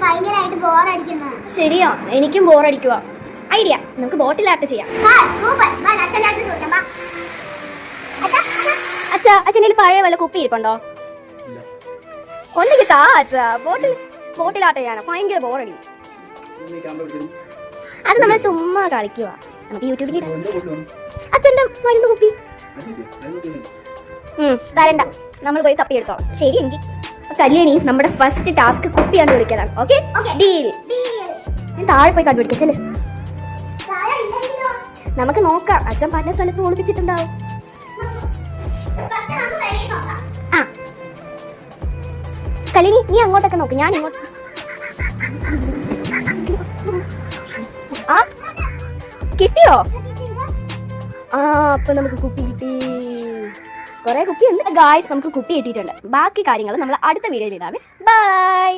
ഭയങ്കരമായിട്ട് ബോറടിക്കുന്നു. ശരിയാ, എനിക്കും ബോറടിക്കുക. ഐഡിയ, നമുക്ക് ബോട്ടിൽ ആർട്ട് ചെയ്യാം. അച്ഛാ, അച്ഛൻ്റെ പഴയ വല്ല കുപ്പി ഇരിപ്പുണ്ടോ? ഒന്നെങ്കിൽ താ അച്ഛാ. ബോട്ടിൽ ആർട്ട് ചെയ്യാനോ? ഭയങ്കര ബോറടി. അത് നമ്മൾ ചുമ്മാ കളിക്കുക. നമുക്ക് യൂട്യൂബിൽ അച്ഛൻ്റെ മരുന്ന് കുപ്പി തരണ്ട, നമ്മൾ പോയി തപ്പിയെടുത്തോളാം. ശരി എങ്കിൽ കല്യാണി, നമ്മുടെ ഫസ്റ്റ് ടാസ്ക് കുപ്പി കണ്ടുപിടിക്കലാണ്. Okay, deal. ഞാൻ താഴെ പോയി കണ്ടുപിടിക്കല്ലേ. നമുക്ക് നോക്കാം. അച്ഛൻ പല സ്ഥലത്ത് ഒളിപ്പിച്ചിട്ടുണ്ടാവും. ആ കല്യാണി, നീ അങ്ങോട്ടൊക്കെ നോക്ക്, ഞാൻ ഇങ്ങോട്ട്. ആ കിട്ടിയോ? ആ, അപ്പൊ നമുക്ക് കുപ്പി കിട്ടി. കുറെ കുപ്പി ഉണ്ട് ഗായ്സ്. നമുക്ക് കുപ്പി കിട്ടിയിട്ടുണ്ട്. ബാക്കി കാര്യങ്ങൾ നമ്മൾ അടുത്ത വീഡിയോയിൽ ഇടാവേ. ബൈ.